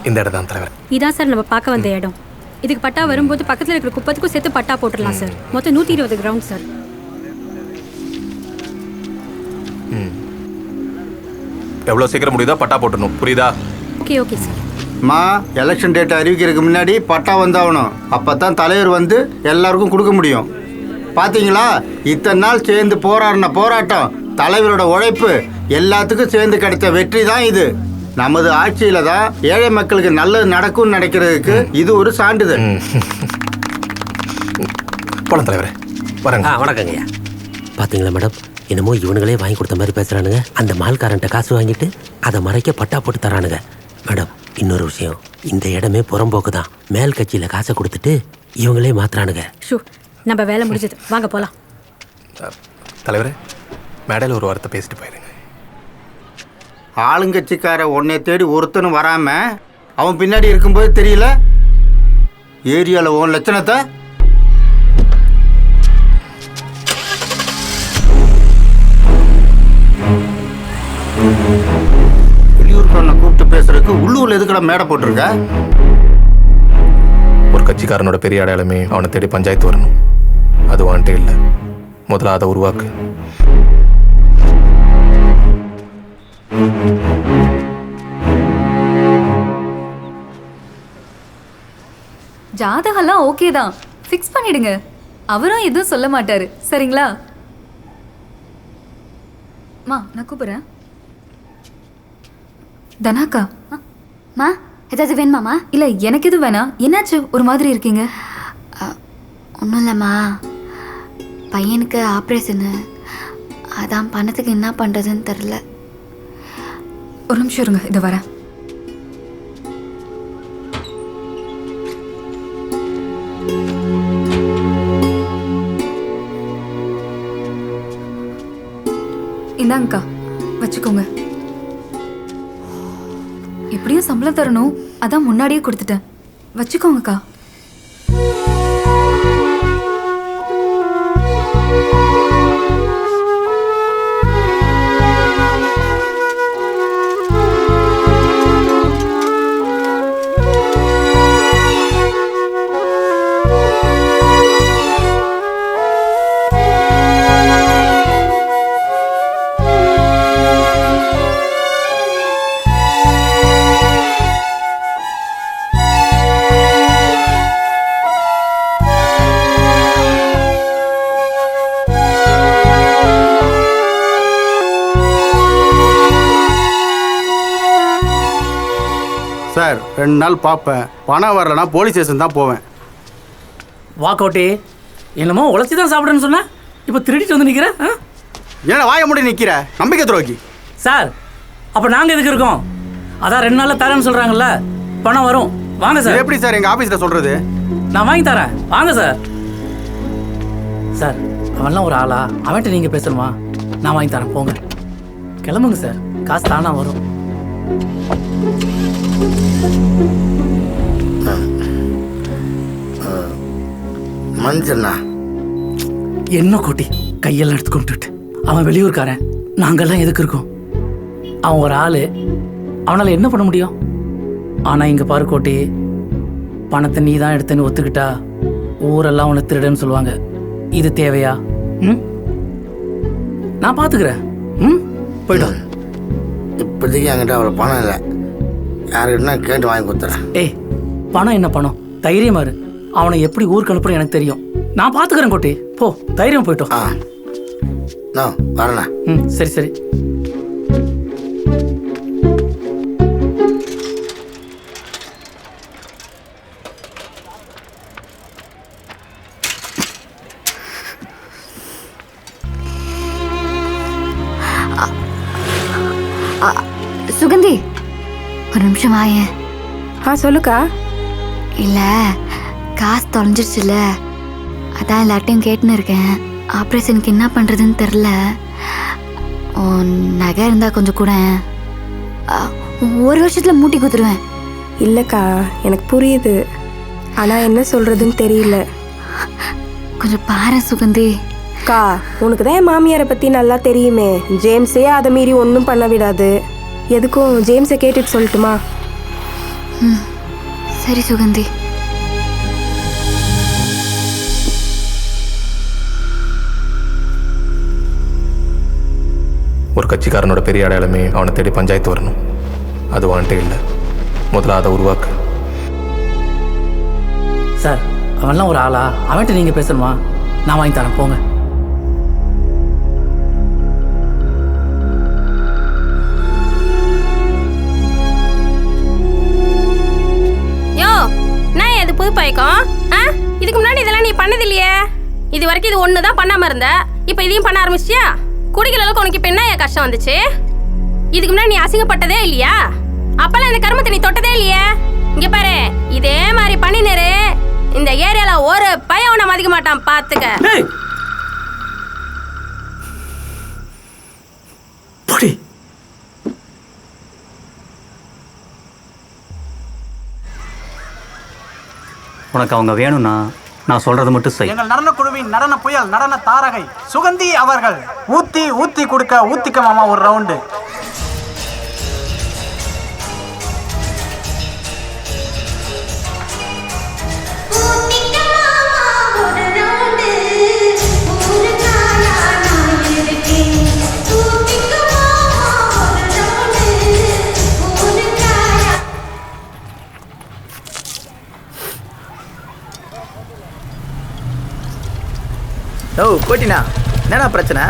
இந்த இடம் தான் தலைவர். இதான் சார் நம்ம பார்க்க வந்த இடம். இதுக்கு பட்டா வரும்போது பக்கத்தில் இருக்கிற குப்பத்துக்கும் சேர்த்து பட்டா போட்டுடலாம் சார். மொத்தம் 120 கிரவுண்ட் சார். எவ்வளோ சீக்கிரம் முடியுதோ பட்டா போட்டுடணும், புரியுதா? Okay okay sir. Election date அறிவிக்கிறதுக்கு முன்னாடி பட்டா வந்தாகணும். அப்போ தான் தலைவர் வந்து எல்லாருக்கும் கொடுக்க முடியும். பார்த்தீங்களா, இத்தனை நாள் சேர்ந்து போராடின போராட்டம், தலைவரோட உழைப்பு, எல்லாத்துக்கும் சேர்ந்து கிடைத்த வெற்றி தான் இது. நமது ஆட்சியில தான் ஏழை மக்களுக்கு நல்லது நடக்கும் நினைக்கிறதுக்கு இது ஒரு சான்றிதழ். போலாம் தலைவரே, வரேங்க. வணக்கங்கய்யா. பார்த்தீங்களா மேடம், என்னமோ இவனுங்களே வாங்கி கொடுத்த மாதிரி பேசுகிறானுங்க. அந்த மால்காரன்ட்ட காசு வாங்கிட்டு அதை மறைக்க பட்டா போட்டு தரானுங்க. மேடம், இன்னொரு விஷயம், இந்த இடமே புறம்போக்கு தான். மேல் கட்சியில் காசை கொடுத்துட்டு இவங்களே மாத்துறானுங்க. ஷூ, நம்ம வேலை முடிஞ்சது, வாங்க போகலாம். தலைவரே, மேடையில் ஒரு வார்த்தை பேசிட்டு போயிருங்க. ஆளுங்கட்சிக்கார உன்னை தேடி ஒருத்தனும் வராம அவன் பின்னாடி இருக்கும்போது தெரியல ஏரியாவில் உன் லட்சணத்தை. வெளியூர்காரனை கூப்பிட்டு பேசுறதுக்கு உள்ளூர்ல எதுக்கடா மேடை போட்டிருக்க? ஒரு கட்சிக்காரனோட பெரிய அடையாளமே அவனை தேடி பஞ்சாயத்து வரணும். அது வான்ட்டே இல்லை. முதல்ல அதை உருவாக்கு. ஜாதகம்லாம் ஓகே தான், ஃபிக்ஸ் பண்ணிடுங்க. அவரும் எதுவும் சொல்ல மாட்டாரு, சரிங்களா? மா, நான் கூப்பிடுறேன். தனாக்கா, மா ஏதாவது வேணுமாம்மா? இல்லை எனக்கு எதுவும் வேணாம். என்னாச்சு ஒரு மாதிரி இருக்கீங்க? ஒன்றும் இல்லைம்மா, பையனுக்கு ஆப்ரேஷனு, அதான் பணத்துக்கு என்ன பண்ணுறதுன்னு தெரில. ஒரு நிமிஷம் இருங்க, இதை வரேன். இந்தாங்கக்கா, வச்சுக்கோங்க. எப்படியும் சம்பளம் தரணும், அதான் முன்னாடியே கொடுத்துட்டேன். வச்சுக்கோங்கக்கா. சார், 2 நாள் பார்ப்பேன், பணம் வரலன்னா போலீஸ் ஸ்டேஷன் தான் போவேன். வாக்கோட்டி, என்னமோ உழைச்சி தான் சாப்பிடுன்னு சொன்ன, இப்போ திருடிட்டு வந்து நிற்கிறேன். ஏன்னா வாய முடி நிற்கிற நம்பிக்கை துரோகி. சார், அப்போ நாங்கள் எதுக்கு இருக்கோம்? அதான் 2 நாளில் தரேன்னு சொல்கிறாங்கல்ல, பணம் வரும். வாங்க சார். எப்படி சார் எங்கள் ஆஃபீஸில் சொல்கிறது? நான் வாங்கி தரேன், வாங்க சார். சார், அவன்லாம் ஒரு ஆளா? அவன்கிட்ட நீங்கள் பேசணுமா? நான் வாங்கி தரேன், போங்க. கிளம்புங்க சார், காசு தானா வரும். மஞ்சண்ணா, என்ன கோட்டி கையெல்லாம் எடுத்து கொண்டுட்டு, அவன் வெளியூர்காரன், நாங்கெல்லாம் எதுக்கு இருக்கோம்? அவன் ஒரு ஆளு, அவனால் என்ன பண்ண முடியும்? ஆனால் இங்கே பாரு கோட்டி, பணத்தை நீ தான் எடுத்தேன்னு ஒத்துக்கிட்டா ஊரெல்லாம் உன்னை திருடன்னு சொல்லுவாங்க. இது தேவையா? நான் பார்த்துக்கிறேன். போயிட்டோம். இப்போதைக்கு என்கிட்ட அவ்வளோ பணம் இல்லை, யாருக்கிட்டனா கேட்டு வாங்கி கொடுத்துறேன். ஏய், பணம் என்ன பணம்? தைரியமா இரு. அவனை எப்படி ஊருக்கு அனுப்புறேன் எனக்கு தெரியும். நான் பார்த்துக்கிறேன் கோட்டி, போ, தைரியம். போயிட்டோம். வரண்ணா. சரி சரி. சுகந்தி, ஒரு நிமிஷம் வாயேன். சொல்லுக்கா. இல்லை, காசு தொலைஞ்சிருச்சுல, அதான் எல்லார்ட்டையும் கேட்டுன்னு இருக்கேன். ஆப்ரேஷனுக்கு என்ன பண்ணுறதுன்னு தெரில. நகை இருந்தால் கொஞ்சம் கூட, 1 வருஷத்தில் மூட்டி குத்துருவேன். இல்லைக்கா, எனக்கு புரியுது, ஆனால் என்ன சொல்கிறதுன்னு தெரியல. கொஞ்சம் பாரு சுகந்தி. அக்கா, உனக்கு தான் என் மாமியாரை பற்றி நல்லா தெரியுமே. ஜேம்ஸே அதை மீறி ஒன்றும் பண்ண விடாது. எதுக்கும் ஜேம்ஸை கேட்டுட்டு சொல்லட்டுமா? சரி சுகந்தி. ஒரு கட்சிக்காரனோட பெரிய அடையாளமே அவனை தேடி பஞ்சாயத்து வரணும். அது வான்ட்டே இல்லை. முதல்ல அதை உருவாக்கு. சார் அவன்லாம் ஒரு ஆளா? அவன்கிட்ட நீங்கள் பேசணுமா? நான் வாங்கி தரேன், போங்க. யோ, நான் இது புது பழக்கம். இதுக்கு முன்னாடி இதெல்லாம் நீ பண்ணது இல்லையே. இது வரைக்கும் இது ஒன்று தான் பண்ணாமல் இருந்த. இப்போ இதையும் பண்ண ஆரம்பிச்சியா? குடிக்கிற அளவுக்கு உனக்கு இப்போ என்ன கஷ்டம் வந்துச்சு? இதுக்கு முன்னாடி நீ அசிங்கப்பட்டதே இல்லையா? அப்பெல்லாம் இந்த கருமத்தை நீ தொட்டதே இல்லையே. இங்க பாரு, இதே மாதிரி பண்ணினரு இந்த ஏரியால ஒரு பையன் உன்னை மதிக்க மாட்டான், பாத்துக்க. உனக்கு அவங்க வேணும்னா நான் சொல்றது மட்டும் செய். எங்கள் நடன குழுவின் நடன புயல் நடன தாரகை சுகந்தி அவர்கள் ஊத்தி கொடுக்க ஊத்திக்க மாமா ஒரு ரவுண்டு. ஓ கோட்டினா, என்னடா பிரச்சனை?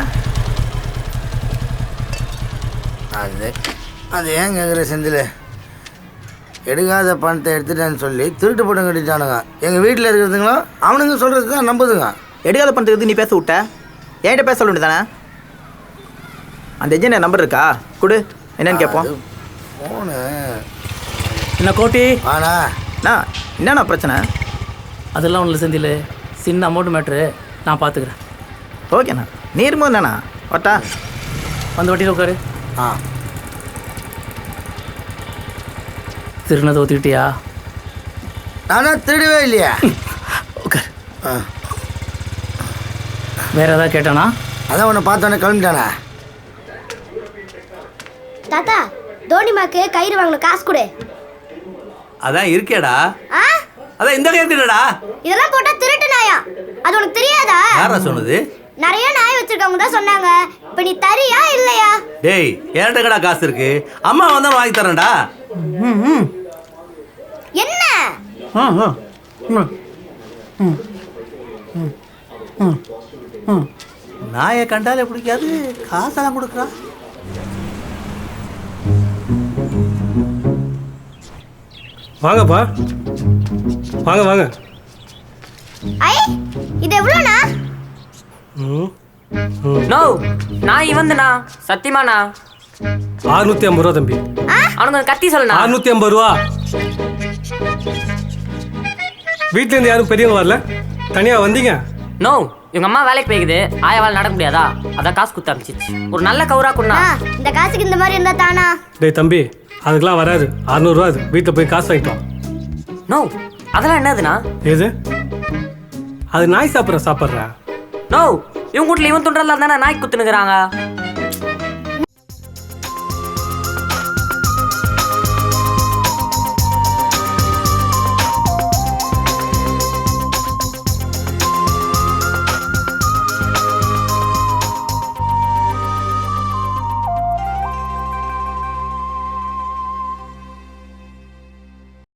அது ஏன் கேட்குற செந்தில்? எடுக்காத பணத்தை எடுத்துட்டேன்னு சொல்லி திருட்டு படம் கட்டிட்டானுங்க. எங்கள் வீட்டில் இருக்கிறதுங்களும் அவனுங்க சொல்கிறது தான் நம்புதுங்க. எடுக்காத பணத்துக்கு நீ பேச விட்ட, என்கிட்ட பேச சொல்ல தானே? அந்த எஜென்ட் நம்பர் இருக்கா? கொடு, என்னன்னு கேட்போம். ஃபோனு என்ன கோட்டி? ஆனா என்னண்ணா பிரச்சனை? அதெல்லாம் ஒன்றும் செந்தில், சின்ன அமௌண்ட் மேட்ரு, நான் பார்த்துக்கிறேன். ஓகேண்ணா, நீ இருக்கும்போது என்னண்ணா ஒட்டா வந்து வட்டியில் உட்காரு. ஆ, திருநதை ஒத்துக்கிட்டியா? நான் திருடவே இல்லையா? உட்காரு. ஆ, வேற ஏதாவது கேட்டானா? அதான் உன்னை பார்த்தோன்னே கிளம்பிட்டானே. தாத்தா, தோனிமாக்கு கயிறு வாங்கணும், காசு கொடு. அதான் இருக்கேடா. அதான் இந்த கேட்டுடா. இதெல்லாம் போட்டா திருட்டு நாயா, அது உனக்கு தெரியாதா? யாரா சொன்னது? நிறைய நாய் வச்சிருக்கவங்க தான் சொன்னாங்க. இப்ப நீ தரியா இல்லையா? டேய், என்கிட்ட கடா காசு இருக்கு, அம்மா வந்தா வாங்கி தரேன்டா. என்ன நாயை கண்டாலே பிடிக்காது, காசெல்லாம் கொடுக்குறான். வாங்கப்பா, வாங்க வாங்க. ஐ, இது எவ்வளோண்ணா? நோ, நான் இவன்துண்ணா, சத்தியமாண்ணா. 650 ரூபா தம்பி. அவனுக்கு கத்தி சொல்லணா. 650 ரூபா. வீட்டுல இருந்து யாரும் பெரியவங்க வரல, தனியா வந்தீங்க? நோ, இவங்க அம்மா வேலைக்கு போய்க்குது, ஆயாவால் நடக்க முடியாதா, அதான் காசு கொடுத்து அனுப்பிச்சிச்சு. ஒரு நல்ல கவுரா கொண்டா. இந்த காசுக்கு இந்த மாதிரி இருந்தா தானா? டேய் தம்பி, அதுக்கெல்லாம் வராது. 600 ரூபா. அது வீட்டில் போய் காசு வாங்கிட்டோம். நோ, அதெல்லாம் என்னதுண்ணா? ஏது? அது நாய் சாப்பிட்ற. நோ, இவங்க வீட்டில் இவன் துண்டெல்லாம் தானே நாய்க்கு குத்துனுக்குறாங்க.